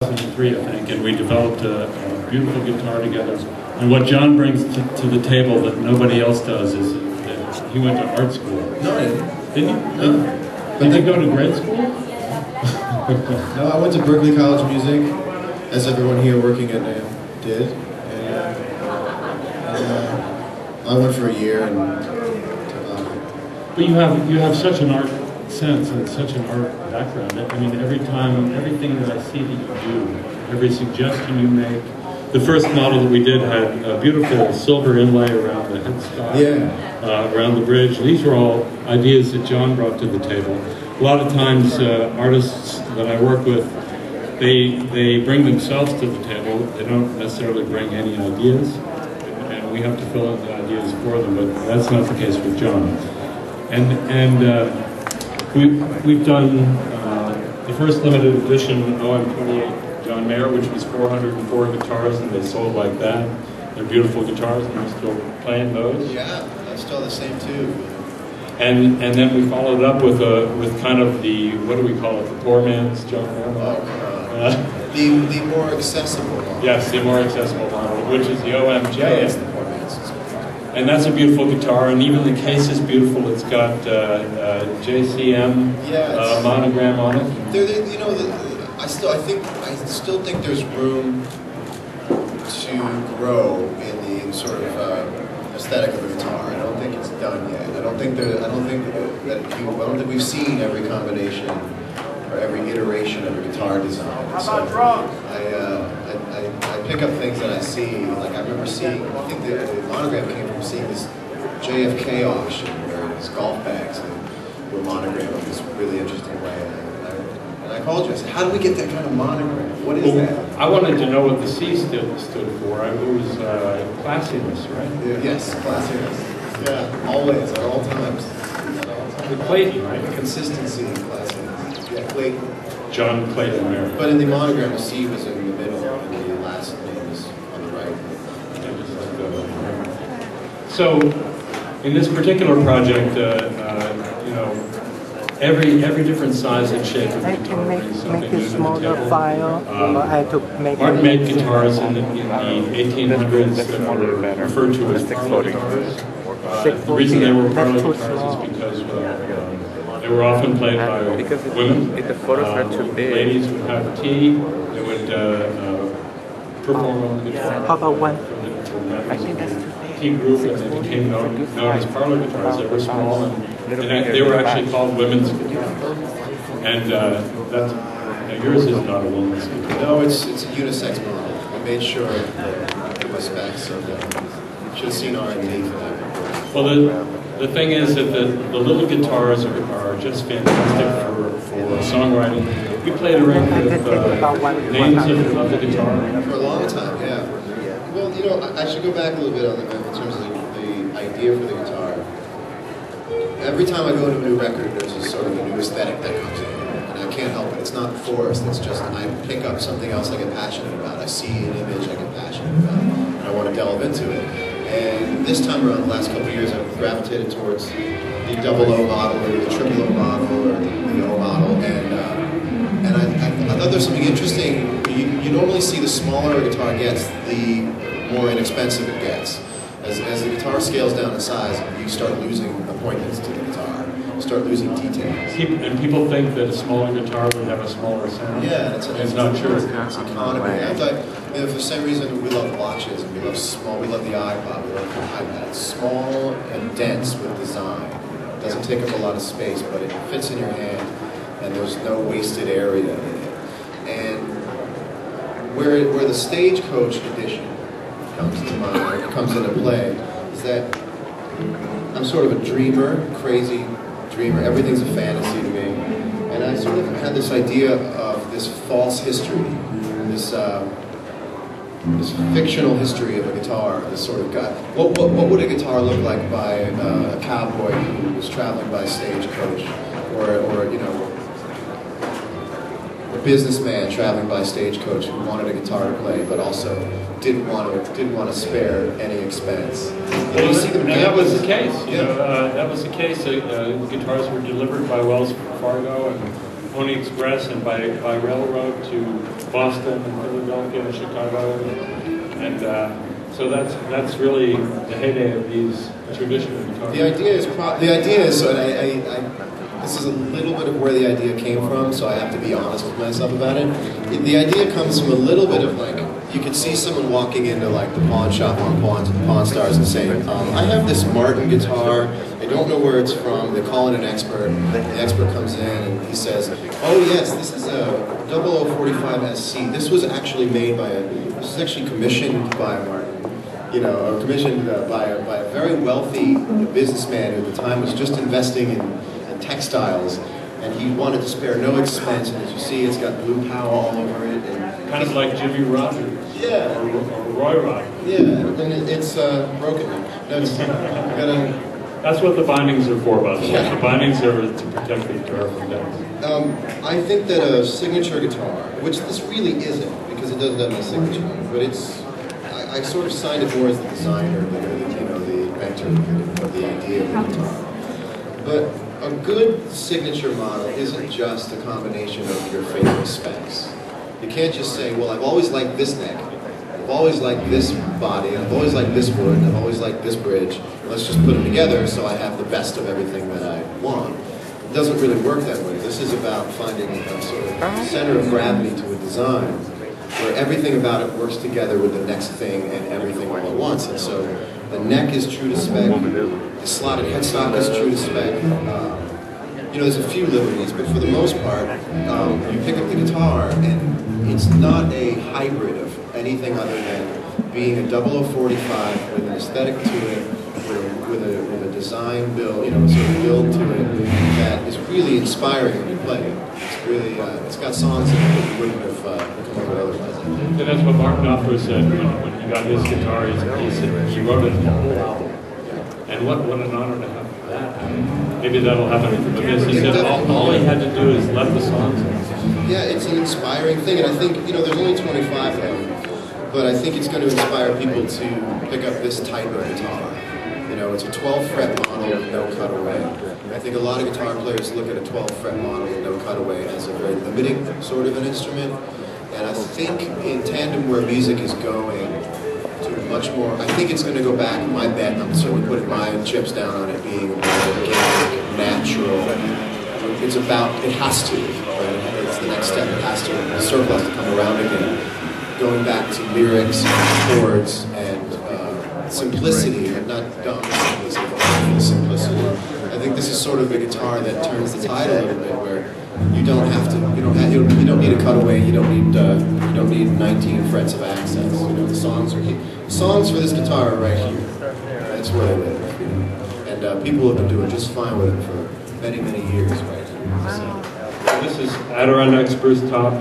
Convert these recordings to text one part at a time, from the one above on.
2003, I think, and we developed a beautiful guitar together. And what John brings to the table that nobody else does is that he went to art school. No, I didn't. Didn't you? No. Did you go to grade school? No, I went to Berklee College of Music, as everyone here working at NAMM did. And I went for a year and But you have such an art sense and such an art background. I mean, everything that I see that you do, every suggestion you make. The first model that we did had a beautiful silver inlay around the headstock, around the bridge. These were all ideas that John brought to the table. A lot of times, artists that I work with, they bring themselves to the table. They don't necessarily bring any ideas, and we have to fill in the ideas for them. But that's not the case with John. We've done the first limited edition OM28 John Mayer, which was 404 guitars, and they sold like that. They're beautiful guitars, and we're still playing those. yeah, I still the same too. And then we followed up with kind of the, what do we call it, the poor man's John Mayer. The more accessible model. Yes, the more accessible model, which is the OMJ. Yeah, it's the poor man's. And that's a beautiful guitar, and even the case is beautiful. It's got JCM monogram on it. You know, I still think there's room to grow in the sort of aesthetic of the guitar. I don't think it's done yet. I don't think we've seen every combination or every iteration of a guitar design. So I pick up things that I see. Like I remember seeing, I think the monogram came from seeing this JFK auction where these golf bags were monogrammed in this really interesting way. And I called you. I said, "How do we get that kind of monogram? What is that?" I wanted to know what the C stood for. It was classiness, right? Yeah, yes, classiness. Yeah, always, at all times. The Clayton, right? Consistency and classiness. Yeah, Clayton. John Clayton Mayer. But in the monogram, the C was in the middle, and the last name is on the right. So, in this particular project, you know, every different size and shape of guitar brings something make new a to the smaller table. file, or I have to make Martin made guitars in the 1800s that were referred to as parlor guitars. The reason they were parlor guitars is because they were often played by women. If the photos are too big, ladies would have tea. They would perform on the guitar. How about one? I think that's too big. Tea group, and they became known as parlor guitars. They were small, and they were actually called women's guitars. And yours is not a woman's guitar. No, it's a unisex model. We made sure that it was specs, so you should have seen R&D for that. Well, the thing is that the little guitars are just fantastic for songwriting. We played around with names of the guitar. For a long time, yeah. Well, you know, I should go back a little bit on in terms of the idea for the guitar. Every time I go to a new record, there's a sort of a new aesthetic that comes in. And I can't help it. It's not forced. It's just I pick up something else I get passionate about. I see an image I get passionate about. And I want to delve into it. And this time around, the last couple of years, I've gravitated towards the double O model, or the triple O model, or the O model, and I thought there's something interesting. You normally see the smaller a guitar gets, the more inexpensive it gets. As the guitar scales down in size, you start losing appointments to the guitar. You start losing details. And people think that a smaller guitar would have a smaller sound. Yeah, it's not true. It's economy. I thought, you know, for the same reason we love watches, and we love the iPod, we love the iPad. It's small and dense with design. It doesn't take up a lot of space, but it fits in your hand, and there's no wasted area in it. And where the Stagecoach edition comes to mind, or comes into play, is that I'm sort of a dreamer, crazy dreamer. Everything's a fantasy to me. And I sort of had this idea of this false history, this fictional history of a guitar, this sort of guy. What would a guitar look like by a cowboy who was traveling by stagecoach, or you know, a businessman traveling by stagecoach who wanted a guitar to play, but also didn't want to spare any expense. Well, you see them, and that was the case. You know, that was the case. Guitars were delivered by Wells Fargo, and Pony Express and by railroad to Boston and Philadelphia and Chicago, and so that's really the heyday of these traditional guitars. The idea is, so this is a little bit of where the idea came from, so I have to be honest with myself about it. The idea comes from a little bit of like, you could see someone walking into like the pawn shop on Pawn Stars and saying, I have this Martin guitar, I don't know where it's from, they call in an expert, the expert comes in and he says, oh yes, this is a 0045 SC, this was actually made by this was actually commissioned by Martin. You know, or commissioned by a very wealthy businessman who at the time was just investing in textiles, and he wanted to spare no expense, and as you see, it's got blue power all over it. And kind of like Jimmy Rogers. Yeah. Or Roy Rogers. Yeah, and it's broken. No, it's That's what the bindings are for, by the way. Yeah. The bindings are to protect the guitar from dents. I think that a signature guitar, which this really isn't, because it doesn't have a signature, but it's, I sort of signed it more as the designer, the inventor of the idea of the guitar. But a good signature model isn't just a combination of your favorite specs. You can't just say, well, I've always liked this neck, I've always liked this body, I've always liked this wood, I've always liked this bridge. Let's just put them together so I have the best of everything that I want. It doesn't really work that way. This is about finding a sort of center of gravity to a design where everything about it works together with the next thing and everything all at once. And so the neck is true to spec, the slotted headstock is true to spec. There's a few liberties, but for the most part, you pick up the guitar and it's not a hybrid of anything other than being a 0045 with an aesthetic to it, with a design build, sort of build to it that is really inspiring when you play it. It's really, it's got songs in it that you wouldn't have come up with otherwise. And that's what Mark Knopfler said when he got his guitar. He wrote it the whole album. And what an honor to have that happen. Maybe that'll happen with this. He said all he had to do is let the songs in. Yeah, it's an inspiring thing, and I think, there's only 25 of them, but I think it's going to inspire people to pick up this type of guitar. It's a 12-fret model with no cutaway. I think a lot of guitar players look at a 12-fret model with no cutaway as a very limiting sort of an instrument. And I think in tandem where music is going to much more, I think it's going to go back, my bet, I'm certainly putting my chips down on it being more organic, natural. It's about, it has to, right? It's the next step, it has to, the circle has to come around again. Going back to lyrics, chords, and simplicity, and not dumb simplicity. I think this is sort of a guitar that turns the tide a little bit, where you don't have to, you don't need a cutaway, you don't need 19 frets of accents. The songs for this guitar are right here. That's where they live. And people have been doing just fine with it for many, many years, right? So this is Adirondack spruce top,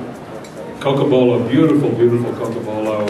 Cocobolo, beautiful, beautiful Cocobolo.